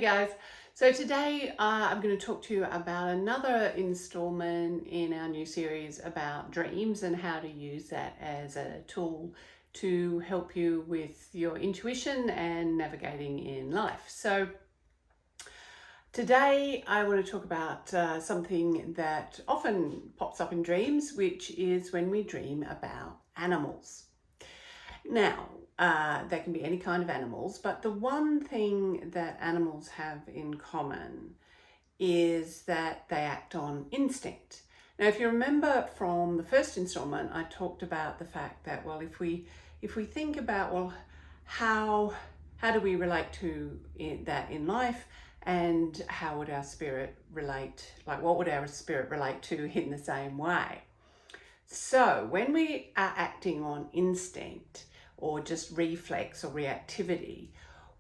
guys, so today I'm going to talk to you about another installment in our new series about dreams and how to use that as a tool to help you with your intuition and navigating in life. So today I want to talk about something that often pops up in dreams, which is when we dream about animals. Now, they can be any kind of animals, but the one thing that animals have in common is that they act on instinct. Now, if you remember from the first installment, I talked about the fact that, well, if we think about, well, how do we relate to that in life, and how would our spirit relate, like what would our spirit relate to in the same way? So when we are acting on instinct or just reflex or reactivity,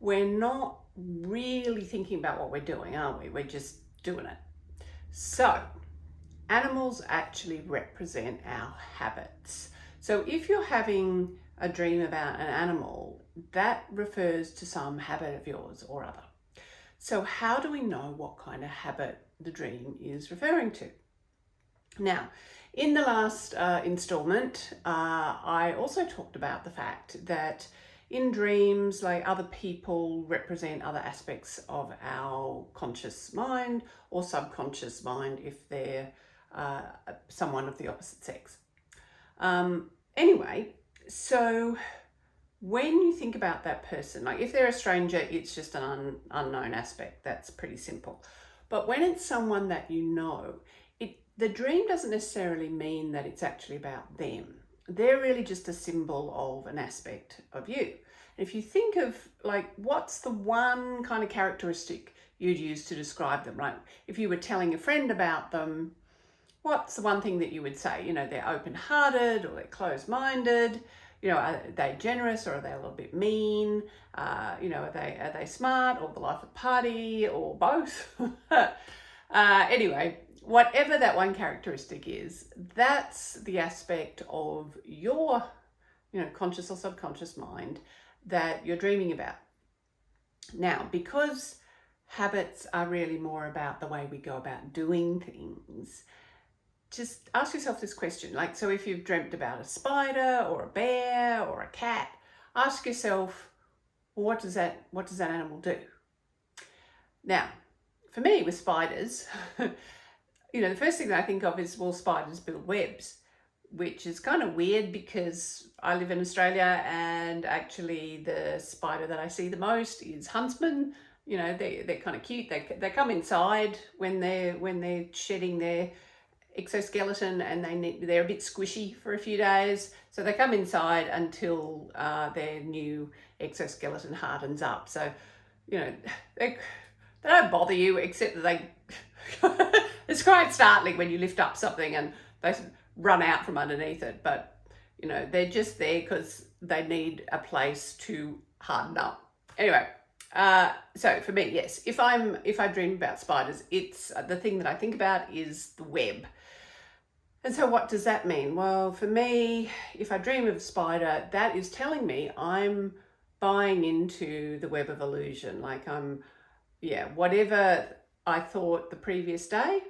we're not really thinking about what we're doing, are we? We're just doing it. So animals actually represent our habits. So if you're having a dream about an animal, that refers to some habit of yours or other. So how do we know what kind of habit the dream is referring to? Now, in the last installment, I also talked about the fact that in dreams, like, other people represent other aspects of our conscious mind or subconscious mind if they're someone of the opposite sex. Anyway, so when you think about that person, like if they're a stranger, it's just an unknown aspect. That's pretty simple. But when it's someone that you know, the dream doesn't necessarily mean that it's actually about them. They're really just a symbol of an aspect of you. If you think of, like, what's the one kind of characteristic you'd use to describe them? Like, if you were telling a friend about them, what's the one thing that you would say? You know, they're open-hearted or they're closed-minded. You know, are they generous or are they a little bit mean? You know, are they smart or the life of the party or both? Anyway, whatever that one characteristic is, that's the aspect of your, conscious or subconscious mind that you're dreaming about. Now, because habits are really more about the way we go about doing things, just ask yourself this question. Like, so if you've dreamt about a spider or a bear or a cat, ask yourself, well, what does that animal do? Now, for me with spiders, the first thing that I think of is, well, spiders build webs, which is kind of weird because I live in Australia and actually the spider that I see the most is huntsmen. You know, they're kind of cute. They come inside when they're shedding their exoskeleton and they're a bit squishy for a few days. So they come inside until their new exoskeleton hardens up. So, they don't bother you, except that it's quite startling when you lift up something and they run out from underneath it. But, they're just there because they need a place to harden up. Anyway, so for me, yes, if I dream about spiders, it's the thing that I think about is the web. And so what does that mean? Well, for me, if I dream of a spider, that is telling me I'm buying into the web of illusion. Like whatever I thought the previous day,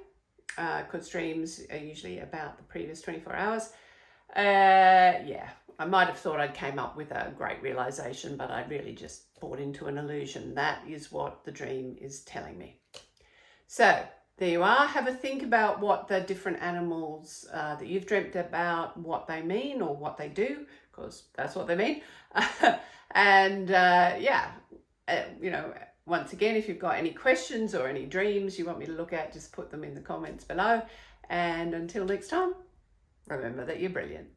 because dreams are usually about the previous 24 hours. I might have thought I'd came up with a great realization, but I really just bought into an illusion. That is what the dream is telling me. So there you are. Have a think about what the different animals that you've dreamt about, what they mean or what they do, because that's what they mean. And once again, if you've got any questions or any dreams you want me to look at, just put them in the comments below. And until next time, remember that you're brilliant.